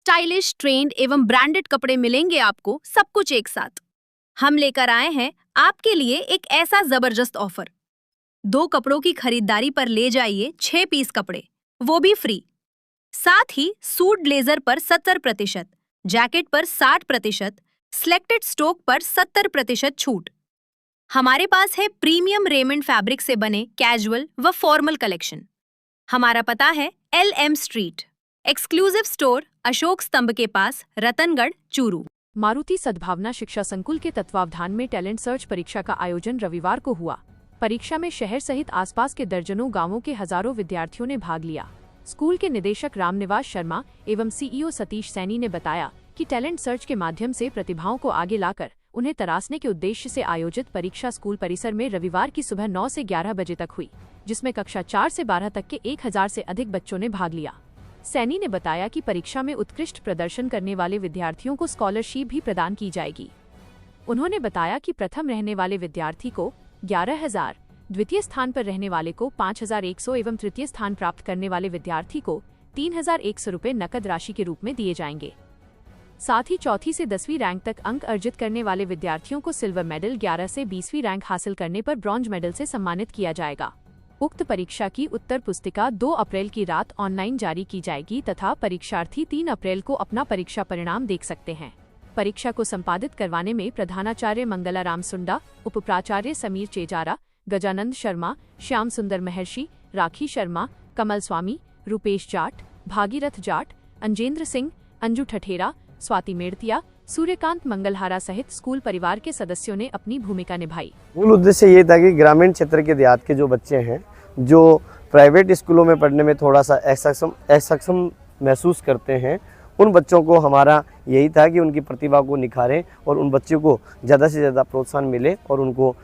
Stylish, trend एवं branded कपड़े मिलेंगे आपको सब कुछ एक साथ। हम लेकर आए हैं आपके लिए एक ऐसा जबरदस्त ऑफर। 2 कपड़ों की खरीदारी पर ले जाइए 6 पीस कपड़े, वो भी फ्री। साथ ही सूट ब्लेजर पर 70%, जैकेट पर 60%, सिलेक्टेड स्टॉक पर 70% छूट। हमारे पास है प्रीमियम रेमंड फैब्रिक से बने कैजुअल व फॉर्मल कलेक्शन। हमारा पता है LM street, exclusive store Ashok स्तंभ के पास, रतनगढ़, चूरू। मारुति सद्भावना शिक्षा संकुल के तत्वावधान में टैलेंट सर्च परीक्षा का आयोजन रविवार को हुआ। परीक्षा में शहर सहित आसपास के दर्जनों गांवों के हजारों विद्यार्थियों ने भाग लिया। स्कूल के निदेशक रामनिवास शर्मा एवं CEO सतीश सैनी ने बताया कि टैलेंट सर्च के माध्यम से प्रतिभाओं को आगे लाकर उन्हें तराशने के उद्देश्य से आयोजित परीक्षा स्कूल परिसर में रविवार की सुबह 9 से 11 बजे तक हुई, जिसमें कक्षा 4 से 12 तक के 1000 से अधिक बच्चों ने भाग लिया। सैनी ने बताया कि परीक्षा में उत्कृष्ट प्रदर्शन करने वाले विद्यार्थियों को स्कॉलरशिप भी प्रदान की जाएगी। उन्होंने बताया कि प्रथम रहने वाले विद्यार्थी को 11,000, द्वितीय स्थान पर रहने वाले को 5,100 एवं तृतीय स्थान प्राप्त करने वाले विद्यार्थी को 3,100 रुपये नकद राशि के रूप में दिए जाएंगे। साथ ही चौथी से 10वीं रैंक तक अंक अर्जित करने वाले विद्यार्थियों को सिल्वर मेडल, 11 से 20वीं रैंक हासिल करने पर ब्रॉन्ज मेडल से सम्मानित किया जाएगा। उक्त परीक्षा की उत्तर पुस्तिका 2 अप्रैल की रात ऑनलाइन जारी की जाएगी तथा परीक्षार्थी 3 अप्रैल को अपना परीक्षा परिणाम देख सकते हैं। परीक्षा को संपादित करवाने में प्रधानाचार्य मंगला राम सुंडा, उप प्राचार्य समीर चेजारा, गजानंद शर्मा, श्याम सुंदर महर्षि, राखी शर्मा, कमल स्वामी, रूपेश जाट, भागीरथ जाट, अंजेंद्र सिंह, अंजू ठठेरा, स्वाति मेड़तिया, सूर्यकांत मंगलहारा सहित स्कूल परिवार के सदस्यों ने अपनी भूमिका निभाई। मूल उद्देश्य ये था कि ग्रामीण क्षेत्र के देहात के जो बच्चे हैं, जो प्राइवेट स्कूलों में पढ़ने में थोड़ा सा असक्षम महसूस करते हैं, उन बच्चों को हमारा यही था कि उनकी प्रतिभा को निखारें और उन बच्चों को ज़्यादा से ज़्यादा प्रोत्साहन मिले और उनको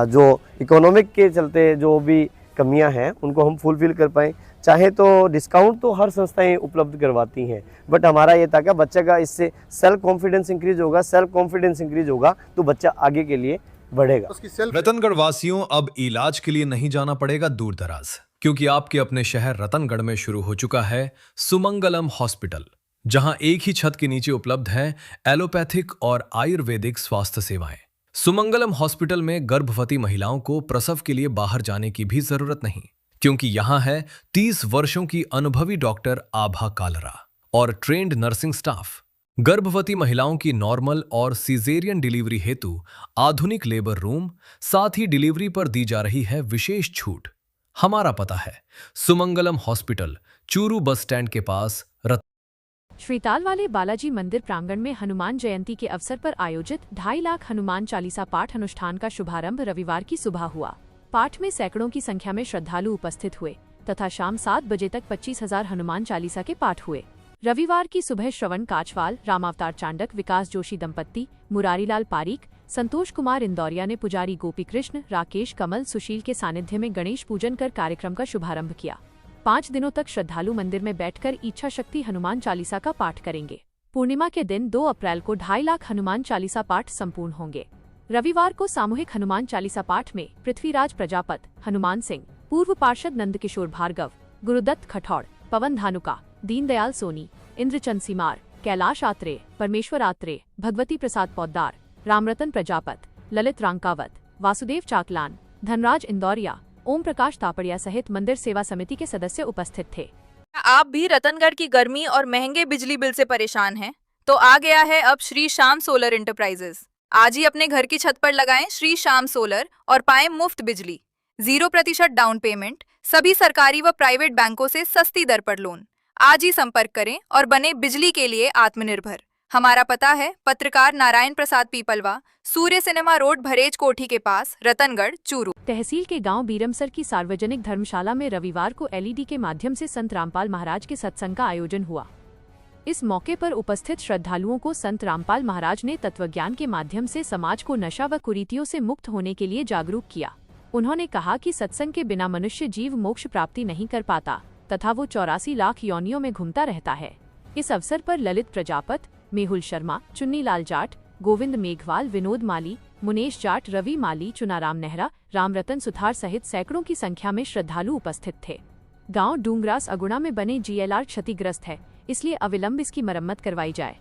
जो इकोनॉमिक के चलते जो भी कमियां हैं उनको हम फुलफिल कर पाएँ। चाहे तो डिस्काउंट तो हर संस्थाएं उपलब्ध करवाती हैं, बट हमारा ये था कि बच्चे का इससे सेल्फ कॉन्फिडेंस इंक्रीज होगा। सेल्फ कॉन्फिडेंस इंक्रीज होगा तो बच्चा आगे के लिए बढ़ेगा। रतनगढ़ वासियों, अब इलाज के लिए नहीं जाना पड़ेगा दूर दराज, क्योंकि आपके अपने शहर रतनगढ़ में शुरू हो चुका है सुमंगलम हॉस्पिटल, जहां एक ही छत के नीचे उपलब्ध है एलोपैथिक और आयुर्वेदिक स्वास्थ्य सेवाएं। सुमंगलम हॉस्पिटल में गर्भवती महिलाओं को प्रसव के लिए बाहर जाने की भी जरूरत नहीं, क्योंकि यहां है 30 वर्षों की अनुभवी डॉक्टर आभा कालरा और ट्रेंड नर्सिंग स्टाफ। गर्भवती महिलाओं की नॉर्मल और सीजेरियन डिलीवरी हेतु आधुनिक लेबर रूम, साथ ही डिलीवरी पर दी जा रही है विशेष छूट। हमारा पता है Sumangalam hospital, Churu bus stand के पास, श्रीताल वाले बालाजी मंदिर प्रांगण में हनुमान जयंती के अवसर पर आयोजित 2.5 लाख हनुमान चालीसा पाठ अनुष्ठान का शुभारंभ रविवार की सुबह हुआ। पाठ में सैकड़ों की संख्या में श्रद्धालु उपस्थित हुए तथा शाम 7 बजे तक 25,000 हनुमान चालीसा के पाठ हुए। रविवार की सुबह श्रवण काचवाल, रामावतार चांडक, विकास जोशी दंपत्ति, मुरारीलाल पारीक, संतोष कुमार इंदौरिया ने पुजारी गोपी कृष्ण, राकेश, कमल, सुशील के सानिध्य में गणेश पूजन कर कार्यक्रम का शुभारंभ किया। 5 दिनों तक श्रद्धालु मंदिर में बैठकर इच्छा शक्ति हनुमान चालीसा का पाठ करेंगे। पूर्णिमा के दिन 2 अप्रैल को 2.5 लाख हनुमान चालीसा पाठ संपूर्ण होंगे। रविवार को सामूहिक हनुमान चालीसा पाठ में पृथ्वीराज प्रजापत, हनुमान सिंह, पूर्व पार्षद नंदकिशोर भार्गव, गुरुदत्त खठौड़, पवन धानुका, दीनदयाल सोनी, इंद्रचंद सीमार, कैलाश आत्रेय, परमेश्वर आत्रेय, भगवती प्रसाद पौद्दार, रामरतन प्रजापत, ललित रांकावत, वासुदेव चाकलान, धनराज इंदौरिया, ओम प्रकाश तापड़िया सहित मंदिर सेवा समिति के सदस्य उपस्थित थे। आप भी रतनगढ़ की गर्मी और महंगे बिजली बिल से परेशान हैं? तो आ गया है अब श्री श्याम सोलर इंटरप्राइजेस। आज ही अपने घर की छत पर लगाएं श्री श्याम सोलर और पाएं मुफ्त बिजली, 0% डाउन पेमेंट, सभी सरकारी व प्राइवेट बैंकों से सस्ती दर पर लोन। आज ही संपर्क करें और बने बिजली के लिए आत्मनिर्भर। हमारा पता है पत्रकार नारायण प्रसाद पीपलवा, सूर्य सिनेमा रोड, भरेज कोठी के पास, रतनगढ़, चूरू। तहसील के गांव बीरमसर की सार्वजनिक धर्मशाला में रविवार को LED के माध्यम से संत रामपाल महाराज के सत्संग का आयोजन हुआ। इस मौके पर उपस्थित श्रद्धालुओं को संत रामपाल महाराज ने तत्वज्ञान के माध्यम से समाज को नशा व कुरीतियों से मुक्त होने के लिए जागरूक किया। उन्होंने कहा कि सत्संग के बिना मनुष्य जीव मोक्ष प्राप्ति नहीं कर पाता तथा वो 84 लाख योनियों में घूमता रहता है। इस अवसर पर ललित प्रजापत, मेहुल शर्मा, चुन्नीलाल जाट, गोविंद मेघवाल, विनोद माली, मुनेश जाट, रवि माली, चुनाराम नेहरा, रामरतन सुथार सहित सैकड़ों की संख्या में श्रद्धालु उपस्थित थे। गांव डूंगरास अगुणा में बने GLR क्षतिग्रस्त है, इसलिए अविलंब इसकी मरम्मत करवाई जाए।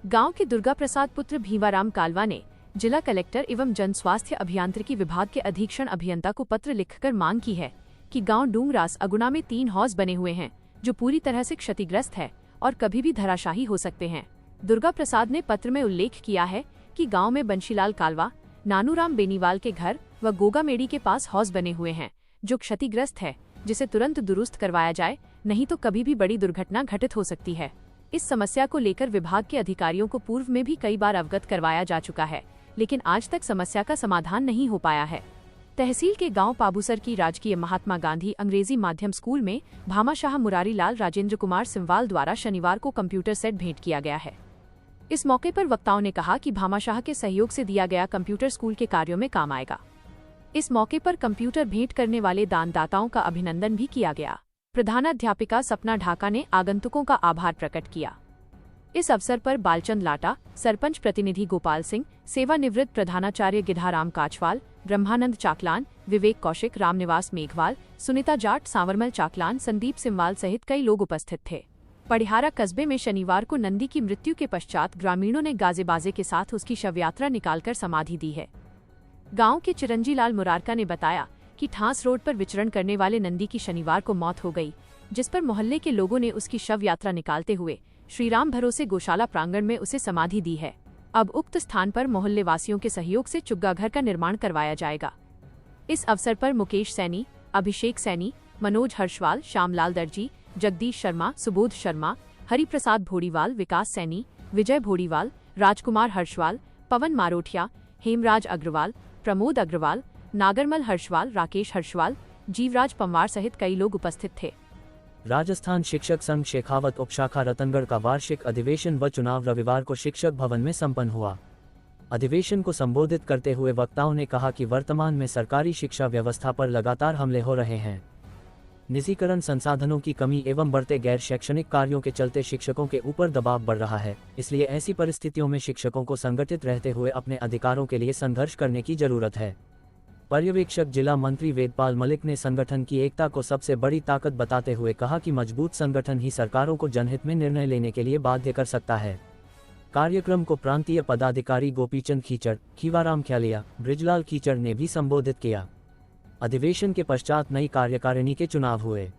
गांव के दुर्गा प्रसाद पुत्र भीमाराम कालवा ने जिला कलेक्टर एवं जन स्वास्थ्य अभियांत्रिकी विभाग के अधीक्षण अभियंता को पत्र लिखकर मांग की है कि गांव डूंगरास अगुना में 3 हौज बने हुए हैं जो पूरी तरह से क्षतिग्रस्त है और कभी भी धराशाही हो सकते हैं। दुर्गा प्रसाद ने पत्र में उल्लेख किया है कि गांव में बंशीलाल कालवा, नानूराम बेनीवाल के घर व गोगा मेड़ी के पास हौज बने हुए हैं जो क्षतिग्रस्त है, जिसे तुरंत दुरुस्त करवाया जाए, नहीं तो कभी भी बड़ी दुर्घटना घटित हो सकती है। इस समस्या को लेकर विभाग के अधिकारियों को पूर्व में भी कई बार अवगत करवाया जा चुका है, लेकिन आज तक समस्या का समाधान नहीं हो पाया है। तहसील के गांव पाबूसर की राजकीय महात्मा गांधी अंग्रेजी माध्यम स्कूल में भामाशाह मुरारी लाल राजेंद्र कुमार सिमवाल द्वारा शनिवार को कंप्यूटर सेट भेंट किया गया है। इस मौके पर वक्ताओं ने कहा कि भामाशाह के सहयोग से दिया गया कंप्यूटर स्कूल के कार्यों में काम आएगा। इस मौके पर कंप्यूटर भेंट करने वाले दानदाताओं का अभिनंदन भी किया गया। प्रधानाध्यापिका सपना ढाका ने आगंतुकों का आभार प्रकट किया। इस अवसर पर बालचंद लाटा, सरपंच प्रतिनिधि गोपाल सिंह, सेवानिवृत्त प्रधानाचार्य गिधाराम काचवाल, ब्रह्मानंद चाकलान, विवेक कौशिक, रामनिवास मेघवाल, सुनीता जाट, सांवरमल चाकलान, संदीप सिमवाल सहित कई लोग उपस्थित थे। पडिहारा कस्बे में शनिवार को नंदी की मृत्यु के पश्चात ग्रामीणों ने गाजे-बाजे के साथ उसकी शवयात्रा निकालकर समाधि दी है। गांव के चिरंजीलाल मुरारका ने बताया कि ठांस रोड पर विचरण करने वाले नंदी की शनिवार को मौत हो गई, जिस पर मोहल्ले के लोगों ने उसकी शव यात्रा निकालते हुए श्रीराम भरोसे गौशाला प्रांगण में उसे समाधि दी है। अब उक्त स्थान पर मोहल्ले वासियों के सहयोग से चुग्गा घर का निर्माण करवाया जाएगा। इस अवसर पर मुकेश सैनी, अभिषेक सैनी, मनोज हर्षवाल, श्यामलाल दर्जी, जगदीश शर्मा, सुबोध शर्मा, हरिप्रसाद भोड़ीवाल, विकास सैनी, विजय भोड़ीवाल, राजकुमार हर्षवाल, पवन मारोठिया, हेमराज अग्रवाल, प्रमोद अग्रवाल, नागरमल हर्षवाल, राकेश हर्षवाल, जीवराज पंवार सहित कई लोग उपस्थित थे। राजस्थान शिक्षक संघ शेखावत उपशाखा रतनगढ़ का वार्षिक अधिवेशन व चुनाव रविवार को शिक्षक भवन में संपन्न हुआ। अधिवेशन को संबोधित करते हुए वक्ताओं ने कहा कि वर्तमान में सरकारी शिक्षा व्यवस्था पर लगातार हमले हो रहे हैं। निजीकरण, संसाधनों की कमी एवं बढ़ते गैर शैक्षणिक कार्यों के चलते शिक्षकों के ऊपर दबाव बढ़ रहा है। इसलिए ऐसी परिस्थितियों में शिक्षकों को संगठित रहते हुए अपने अधिकारों के लिए संघर्ष करने की जरूरत है। पर्यवेक्षक जिला मंत्री वेदपाल मलिक ने संगठन की एकता को सबसे बड़ी ताकत बताते हुए कहा कि मजबूत संगठन ही सरकारों को जनहित में निर्णय लेने के लिए बाध्य कर सकता है। कार्यक्रम को प्रांतीय पदाधिकारी गोपीचंद खीचड़, खीवाराम ख्यालिया, बृजलाल खीचड़ ने भी संबोधित किया। अधिवेशन के पश्चात नई कार्यकारिणी के चुनाव हुए।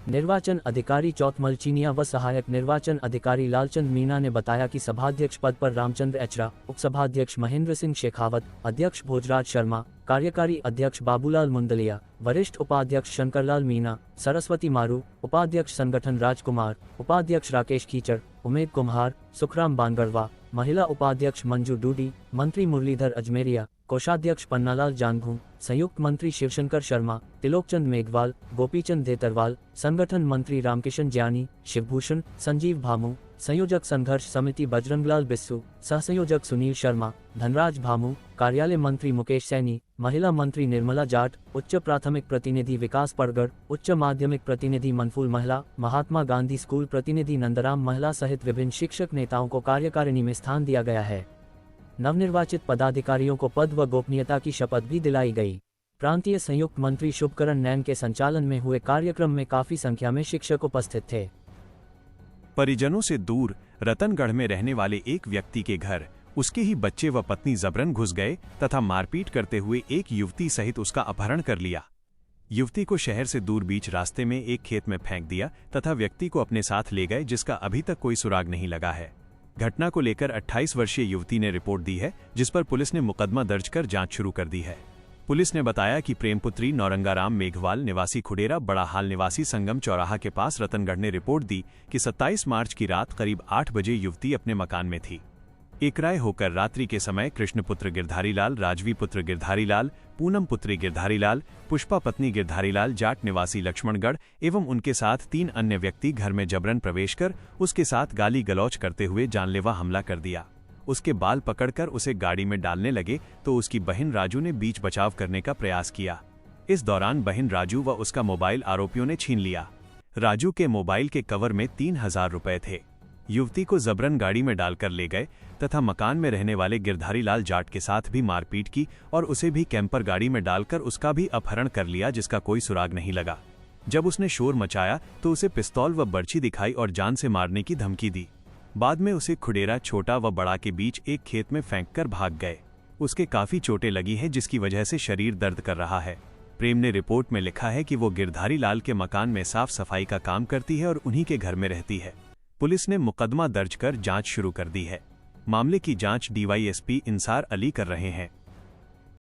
निर्वाचन अधिकारी चौथमल चीनिया व सहायक निर्वाचन अधिकारी लालचंद मीणा ने बताया कि सभाध्यक्ष पद पर रामचंद्र एचरा, उपसभाध्यक्ष महेंद्र सिंह शेखावत, अध्यक्ष भोजराज शर्मा, कार्यकारी अध्यक्ष बाबूलाल मुंदलिया, वरिष्ठ उपाध्यक्ष शंकरलाल मीणा, सरस्वती मारू, उपाध्यक्ष संगठन राजकुमार, उपाध्यक्ष राकेश खीचड़, उमेद कुम्हार, सुखराम बानगढ़वा, महिला उपाध्यक्ष मंजू डूडी, मंत्री मुरलीधर अजमेरिया, कोषाध्यक्ष पन्नालाल जानभू, संयुक्त मंत्री शिवशंकर शर्मा, तिलोकचंद मेघवाल, गोपीचंद देतरवाल, संगठन मंत्री रामकिशन ज्ञानी, शिवभूषण, संजीव भामू, संयोजक संघर्ष समिति बजरंगलाल बिस्सू, सहसंयोजक सुनील शर्मा, धनराज भामू, कार्यालय मंत्री मुकेश सैनी, महिला मंत्री निर्मला जाट, उच्च प्राथमिक प्रतिनिधि विकास पड़गड़, उच्च माध्यमिक प्रतिनिधि मनफूल महिला, महात्मा गांधी स्कूल प्रतिनिधि नंदराम महिला सहित विभिन्न शिक्षक नेताओं को कार्यकारिणी में स्थान दिया गया है। नवनिर्वाचित पदाधिकारियों को पद व गोपनीयता की शपथ भी दिलाई गई। प्रांतीय संयुक्त मंत्री शुभकरण नैन के संचालन में हुए कार्यक्रम में काफी संख्या में शिक्षक उपस्थित थे। परिजनों से दूर रतनगढ़ में रहने वाले एक व्यक्ति के घर उसके ही बच्चे व पत्नी जबरन घुस गए तथा मारपीट करते हुए एक युवती सहित उसका अपहरण कर लिया। युवती को शहर से दूर बीच रास्ते में एक खेत में फेंक दिया तथा व्यक्ति को अपने साथ ले गए, जिसका अभी तक कोई सुराग नहीं लगा है। घटना को लेकर 28 वर्षीय युवती ने रिपोर्ट दी है, जिस पर पुलिस ने मुकदमा दर्ज कर जांच शुरू कर दी है। पुलिस ने बताया कि प्रेमपुत्री नौरंगाराम मेघवाल निवासी खुडेरा बड़ा हाल निवासी संगम चौराहा के पास रतनगढ़ ने रिपोर्ट दी कि 27 मार्च की रात करीब 8 बजे युवती अपने मकान में थी। एकराय होकर रात्रि के समय कृष्णपुत्र गिरधारीलाल, राजवी पुत्र गिरधारीलाल, पूनम पुत्री गिरधारीलाल, पुष्पा पत्नी गिरधारीलाल जाट निवासी लक्ष्मणगढ़ एवं उनके साथ 3 अन्य व्यक्ति घर में जबरन प्रवेश कर उसके साथ गाली गलौज करते हुए जानलेवा हमला कर दिया। उसके बाल पकड़कर उसे गाड़ी में डालने लगे तो उसकी बहन राजू ने बीच बचाव करने का प्रयास किया। इस दौरान बहन राजू व उसका मोबाइल आरोपियों ने छीन लिया। राजू के मोबाइल के कवर में 3000 रुपए थे। युवती को जबरन गाड़ी में डालकर ले गए तथा मकान में रहने वाले गिरधारीलाल जाट के साथ भी मारपीट की और उसे भी कैंपर गाड़ी में डालकर उसका भी अपहरण कर लिया, जिसका कोई सुराग नहीं लगा। जब उसने शोर मचाया तो उसे पिस्तौल व बर्छी दिखाई और जान से मारने की धमकी दी। बाद में उसे खुडेरा छोटा व बड़ा के बीच एक खेत में फेंककर भाग गए। उसके काफी चोटें लगी हैं जिसकी वजह से शरीर दर्द कर रहा है। प्रेम ने रिपोर्ट में लिखा है कि वो गिरधारी लाल के मकान में साफ सफाई का काम करती है और उन्हीं के घर में रहती है। पुलिस ने मुकदमा दर्ज कर जांच शुरू कर दी है। मामले की जांच डीवाईएसपी इंसार अली कर रहे हैं।